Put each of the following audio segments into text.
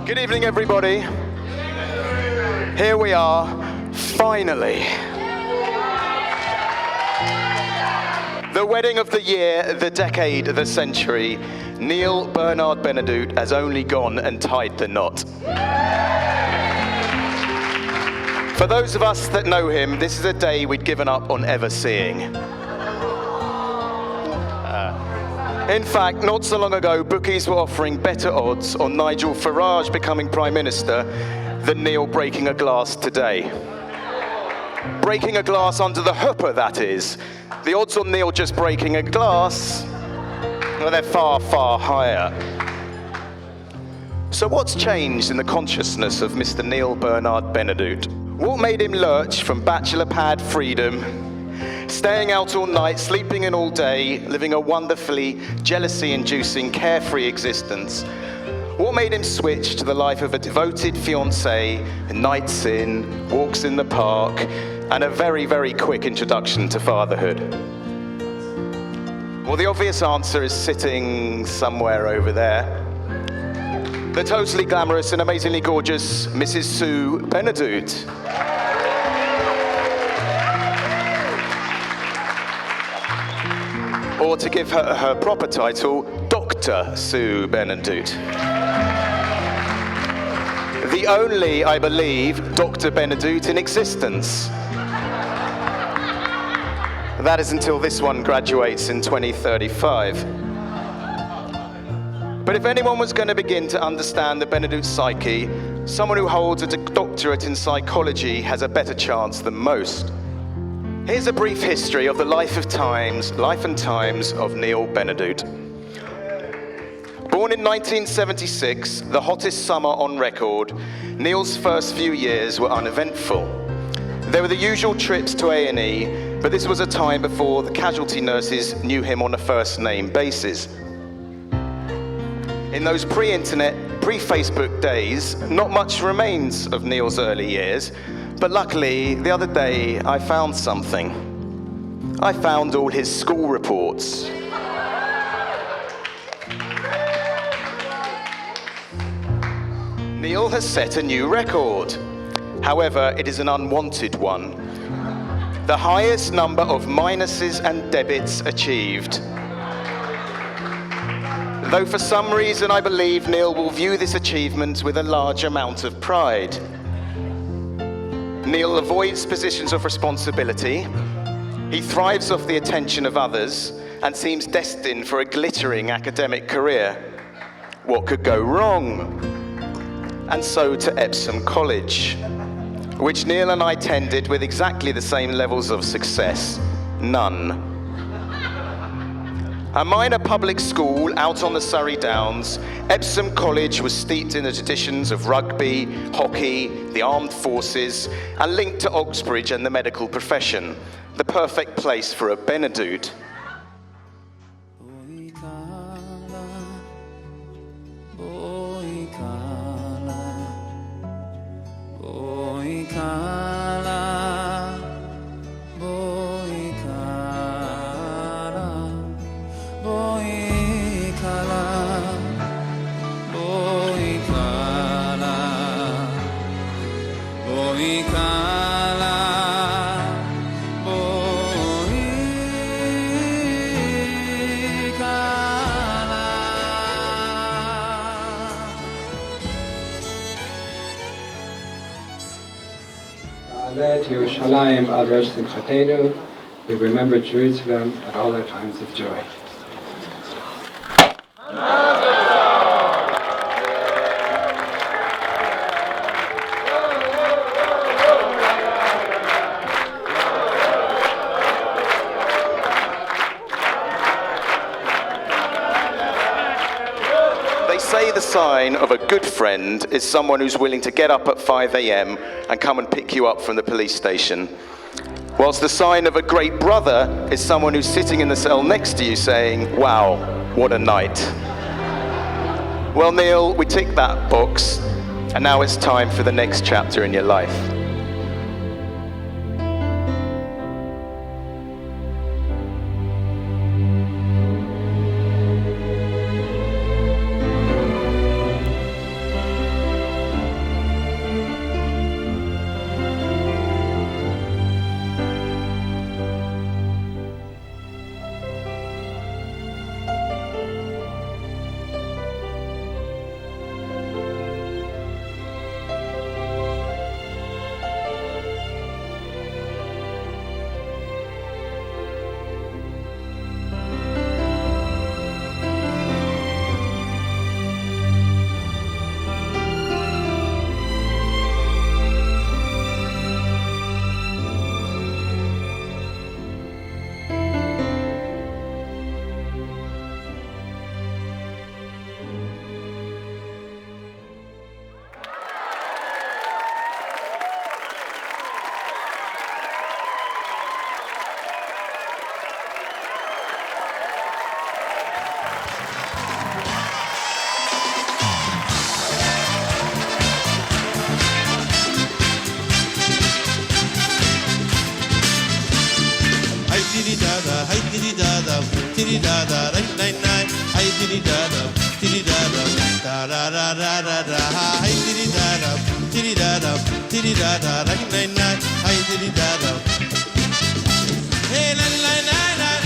Good evening, everybody. Here we are, finally. The wedding of the year, the decade, the century. Neil Bernard Benedut has only gone and tied the knot. For those of us that know him, this is a day we'd given up on ever seeing. In fact, not so long ago, bookies were offering better odds on Nigel Farage becoming Prime Minister than Neil breaking a glass today. Breaking a glass under the hooper, that is. The odds on Neil just breaking a glass, well, they're far, far higher. So what's changed in the consciousness of Mr. Neil Bernard Benedut? What made him lurch from bachelor pad freedom, staying out all night, sleeping in all day, living a wonderfully jealousy-inducing, carefree existence? What made him switch to the life of a devoted fiancé, nights in, walks in the park, and a very, very quick introduction to fatherhood? Well, the obvious answer is sitting somewhere over there. The totally glamorous and amazingly gorgeous Mrs. Sue Benedut. Or to give her her proper title, Dr. Sue Benedut. The only, I believe, Dr. Benedut in existence. That is until this one graduates in 2035. But if anyone was going to begin to understand the Benedut psyche, someone who holds a doctorate in psychology has a better chance than most. Here's a brief history of the life and times of Neil Benedut. Born in 1976, the hottest summer on record, Neil's first few years were uneventful. There were the usual trips to A&E, but this was a time before the casualty nurses knew him on a first-name basis. In those pre-internet, pre-Facebook days, not much remains of Neil's early years, but luckily, the other day, I found something. I found all his school reports. Neil has set a new record. However, it is an unwanted one. The highest number of minuses and debits achieved. Though for some reason I believe Neil will view this achievement with a large amount of pride. Neil avoids positions of responsibility. He thrives off the attention of others and seems destined for a glittering academic career. What could go wrong? And so to Epsom College, which Neil and I attended with exactly the same levels of success. None. A minor public school out on the Surrey Downs, Epsom College was steeped in the traditions of rugby, hockey, the armed forces, and linked to Oxbridge and the medical profession. The perfect place for a Benedut. Yerushalayim ad rosh simchatenu. We remember Jerusalem at all our times of joy. They say the sign of a good friend is someone who's willing to get up at 5 a.m. and come and pick you up from the police station. Whilst the sign of a great brother is someone who's sitting in the cell next to you saying, wow, what a night. Well, Neil, we tick that box, and now it's time for the next chapter in your life. diddy da da, nine nine, I diddy da da, diddy da da, da da da da da, I diddy da da, diddy da da, diddy da da, nine nine, I diddy da da. Hey, nine nine nine nine.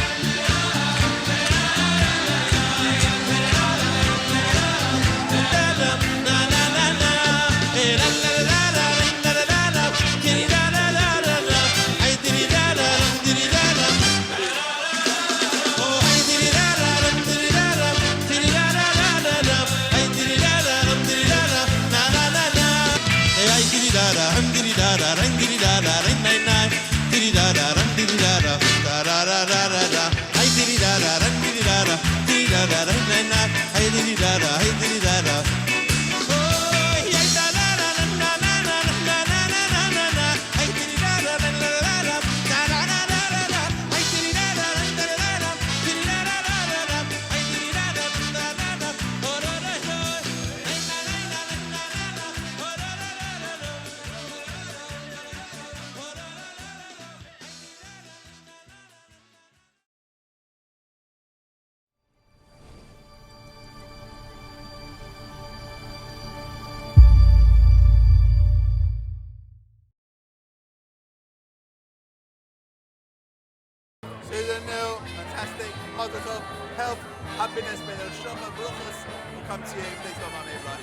Susan Neil, fantastic, positive, health, happiness, may the shock of brachas will come to you. Please come on everybody.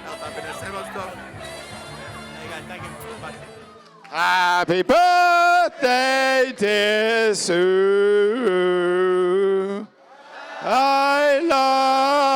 Health, happiness, so much stuff. There you go, thank you very much. Happy birthday, dear Sue. I love